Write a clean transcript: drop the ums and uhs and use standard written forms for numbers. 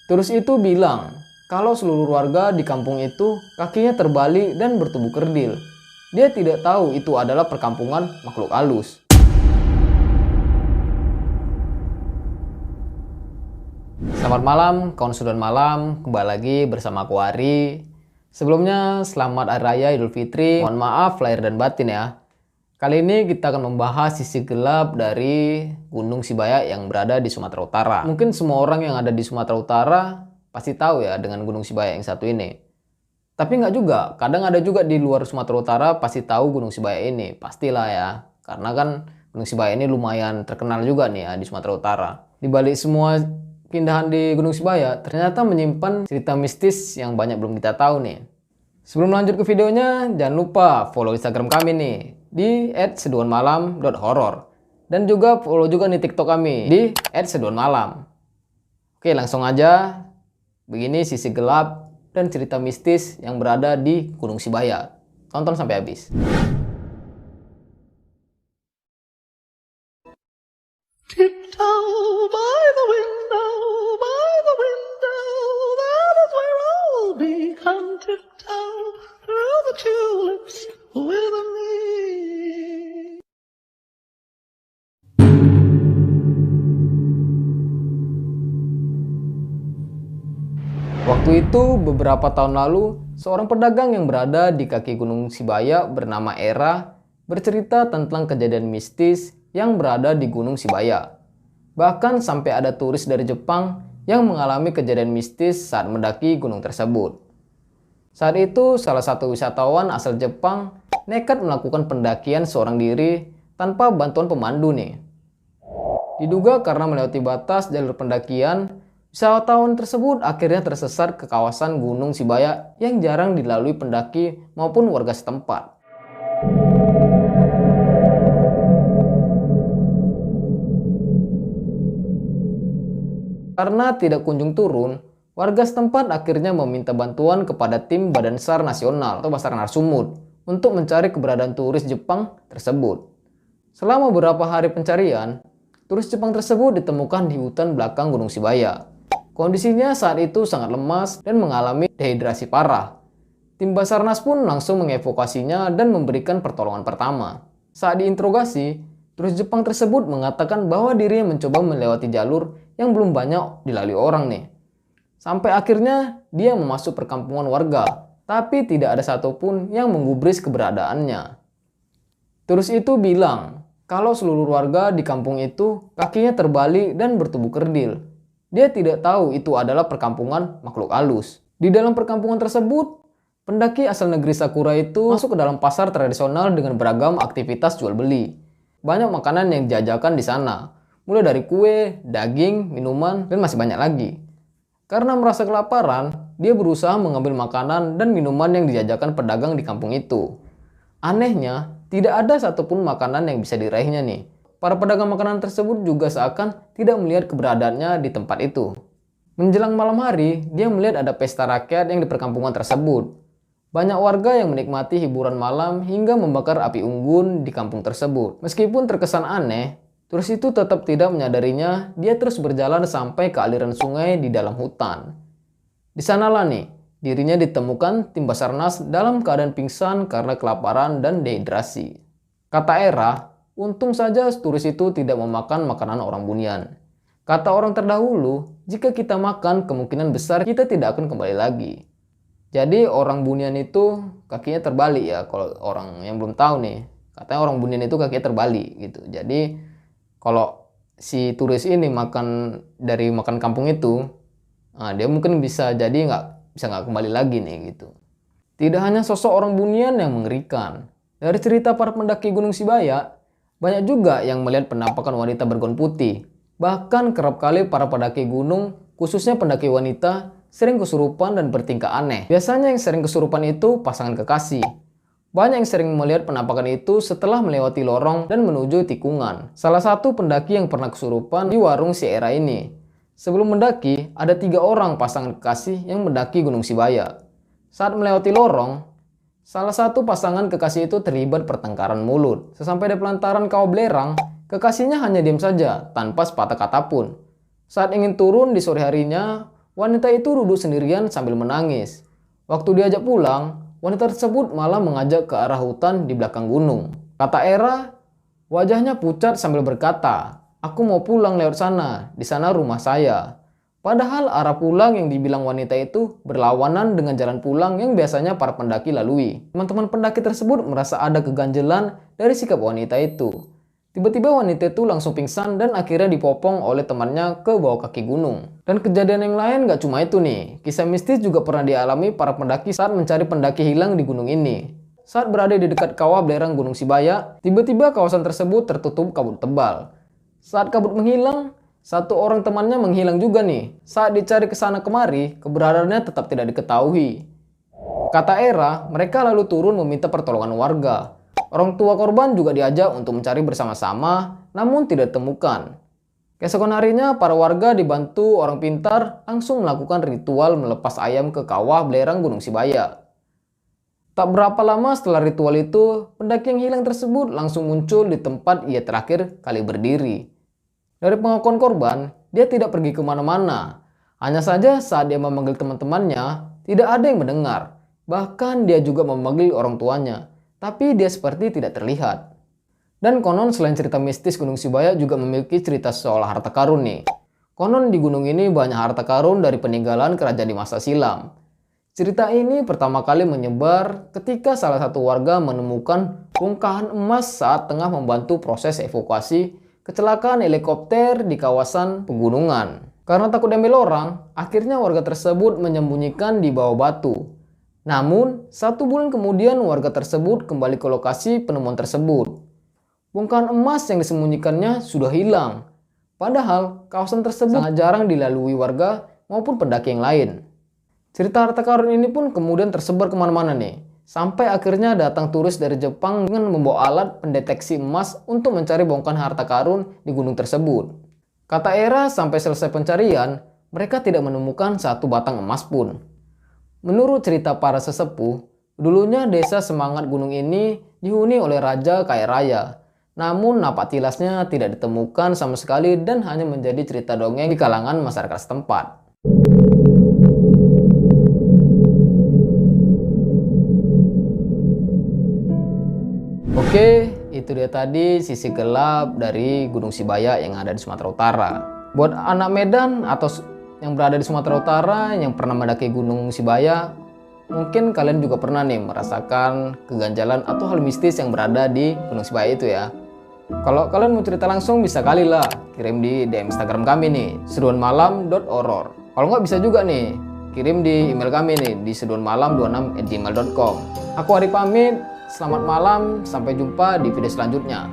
Turis itu bilang kalau seluruh warga di kampung itu kakinya terbalik dan bertubuh kerdil. Dia tidak tahu itu adalah perkampungan makhluk halus. Selamat malam, kawan Sudut Malam. Kembali lagi bersama aku Ari. Sebelumnya, selamat Hari Raya Idul Fitri. Mohon maaf lahir dan batin ya. Kali ini kita akan membahas sisi gelap dari Gunung Sibayak yang berada di Sumatera Utara. Mungkin semua orang yang ada di Sumatera Utara pasti tahu ya dengan Gunung Sibayak yang satu ini. Tapi nggak juga, kadang ada juga di luar Sumatera Utara pasti tahu Gunung Sibayak ini. Pastilah ya, karena kan Gunung Sibayak ini lumayan terkenal juga nih ya di Sumatera Utara. Di balik semua pindahan di Gunung Sibayak ternyata menyimpan cerita mistis yang banyak belum kita tahu nih. Sebelum lanjut ke videonya, jangan lupa follow Instagram kami nih di @seduanmalam.horror dan juga follow juga nih TikTok kami di @seduanmalam. Oke, langsung aja. Begini sisi gelap dan cerita mistis yang berada di Gunung Sibayak. Tonton sampai habis. Tiptoe by the window, that is where I'll be. Come tiptoe through the tulips with me. Waktu itu beberapa tahun lalu, seorang pedagang yang berada di kaki Gunung Sibayak bernama Era bercerita tentang kejadian mistis yang berada di Gunung Sibayak. Bahkan sampai ada turis dari Jepang yang mengalami kejadian mistis saat mendaki gunung tersebut. Saat itu salah satu wisatawan asal Jepang nekat melakukan pendakian seorang diri tanpa bantuan pemandu nih. Diduga karena melewati batas jalur pendakian, wisatawan tersebut akhirnya tersesat ke kawasan Gunung Sibayak yang jarang dilalui pendaki maupun warga setempat. Karena tidak kunjung turun, warga setempat akhirnya meminta bantuan kepada tim Badan SAR Nasional atau Basarnas Sumut untuk mencari keberadaan turis Jepang tersebut. Selama beberapa hari pencarian, turis Jepang tersebut ditemukan di hutan belakang Gunung Sibayak. Kondisinya saat itu sangat lemas dan mengalami dehidrasi parah. Tim Basarnas pun langsung mengevakuasinya dan memberikan pertolongan pertama. Saat diinterogasi, turis Jepang tersebut mengatakan bahwa dirinya mencoba melewati jalur yang belum banyak dilalui orang nih. Sampai akhirnya dia memasuk perkampungan warga, tapi tidak ada satupun yang menggubris keberadaannya. Turis itu bilang kalau seluruh warga di kampung itu kakinya terbalik dan bertubuh kerdil. Dia tidak tahu itu adalah perkampungan makhluk halus. Di dalam perkampungan tersebut, pendaki asal negeri Sakura itu masuk ke dalam pasar tradisional dengan beragam aktivitas jual beli. Banyak makanan yang dijajakan di sana, mulai dari kue, daging, minuman, dan masih banyak lagi. Karena merasa kelaparan, dia berusaha mengambil makanan dan minuman yang dijajakan pedagang di kampung itu. Anehnya, tidak ada satupun makanan yang bisa diraihnya nih. Para pedagang makanan tersebut juga seakan tidak melihat keberadaannya di tempat itu. Menjelang malam hari, dia melihat ada pesta rakyat yang di perkampungan tersebut. Banyak warga yang menikmati hiburan malam hingga membakar api unggun di kampung tersebut. Meskipun terkesan aneh, turis itu tetap tidak menyadarinya. Dia terus berjalan sampai ke aliran sungai di dalam hutan. Di sanalah nih, dirinya ditemukan tim Basarnas dalam keadaan pingsan karena kelaparan dan dehidrasi. Kata Era, untung saja turis itu tidak memakan makanan orang Bunian. Kata orang terdahulu, jika kita makan kemungkinan besar kita tidak akan kembali lagi. Jadi orang Bunian itu kakinya terbalik ya, kalau orang yang belum tahu nih. Katanya orang Bunian itu kakinya terbalik gitu. Jadi kalau si turis ini makan dari makan kampung itu, dia mungkin bisa jadi nggak kembali lagi nih gitu. Tidak hanya sosok orang Bunian yang mengerikan. Dari cerita para pendaki Gunung Sibayak, banyak juga yang melihat penampakan wanita bergaun putih. Bahkan kerap kali para pendaki gunung, khususnya pendaki wanita, sering kesurupan dan bertingkah aneh. Biasanya yang sering kesurupan itu pasangan kekasih. Banyak yang sering melihat penampakan itu setelah melewati lorong dan menuju tikungan. Salah satu pendaki yang pernah kesurupan di warung si Era ini. Sebelum mendaki, ada 3 orang pasangan kekasih yang mendaki Gunung Sibayak. Saat melewati lorong, salah satu pasangan kekasih itu terlibat pertengkaran mulut. Sesampai di pelantaran kawah belerang, kekasihnya hanya diam saja tanpa sepatah kata pun. Saat ingin turun di sore harinya, wanita itu duduk sendirian sambil menangis. Waktu diajak pulang, wanita tersebut malah mengajak ke arah hutan di belakang gunung. Kata Era, wajahnya pucat sambil berkata, "Aku mau pulang lewat sana, di sana rumah saya." Padahal arah pulang yang dibilang wanita itu berlawanan dengan jalan pulang yang biasanya para pendaki lalui. Teman-teman pendaki tersebut merasa ada keganjelan dari sikap wanita itu. Tiba-tiba wanita itu langsung pingsan dan akhirnya dipopong oleh temannya ke bawah kaki gunung. Dan kejadian yang lain gak cuma itu nih. Kisah mistis juga pernah dialami para pendaki saat mencari pendaki hilang di gunung ini. Saat berada di dekat kawah belerang Gunung Sibaya, tiba-tiba kawasan tersebut tertutup kabut tebal. Saat kabut menghilang, satu orang temannya menghilang juga nih. Saat dicari ke sana kemari, keberadaannya tetap tidak diketahui. Kata Era, mereka lalu turun meminta pertolongan warga. Orang tua korban juga diajak untuk mencari bersama-sama, namun tidak ditemukan. Keesokan harinya, para warga dibantu orang pintar langsung melakukan ritual melepas ayam ke kawah belerang Gunung Sibaya. Tak berapa lama setelah ritual itu, pendaki yang hilang tersebut langsung muncul di tempat ia terakhir kali berdiri. Dari pengakuan korban, dia tidak pergi kemana-mana. Hanya saja saat dia memanggil teman-temannya, tidak ada yang mendengar. Bahkan dia juga memanggil orang tuanya. Tapi dia seperti tidak terlihat. Dan konon selain cerita mistis Gunung Sibaya juga memiliki cerita soal harta karun nih. Konon di gunung ini banyak harta karun dari peninggalan kerajaan di masa silam. Cerita ini pertama kali menyebar ketika salah satu warga menemukan bongkahan emas saat tengah membantu proses evakuasi kecelakaan helikopter di kawasan pegunungan. Karena takut diambil orang, akhirnya warga tersebut menyembunyikan di bawah batu. Namun, 1 bulan kemudian warga tersebut kembali ke lokasi penemuan tersebut. Bongkahan emas yang disembunyikannya sudah hilang. Padahal, kawasan tersebut sangat jarang dilalui warga maupun pendaki yang lain. Cerita harta karun ini pun kemudian tersebar kemana-mana nih. Sampai akhirnya datang turis dari Jepang dengan membawa alat pendeteksi emas untuk mencari bongkahan harta karun di gunung tersebut. Kata Era, sampai selesai pencarian, mereka tidak menemukan satu batang emas pun. Menurut cerita para sesepuh, dulunya desa Semangat Gunung ini dihuni oleh Raja Kaya Raya. Namun napak tilasnya tidak ditemukan sama sekali dan hanya menjadi cerita dongeng di kalangan masyarakat setempat. Oke, itu dia tadi sisi gelap dari Gunung Sibaya yang ada di Sumatera Utara. Buat anak Medan atau yang berada di Sumatera Utara yang pernah mendaki Gunung Sibaya, mungkin kalian juga pernah nih merasakan keganjalan atau hal mistis yang berada di Gunung Sibaya itu ya. Kalau kalian mau cerita langsung bisa kali lah kirim di DM Instagram kami nih, seduanmalam.horror. Kalau nggak bisa juga nih kirim di email kami nih di seduanmalam26@gmail.com. Aku Ari pamit, selamat malam, sampai jumpa di video selanjutnya.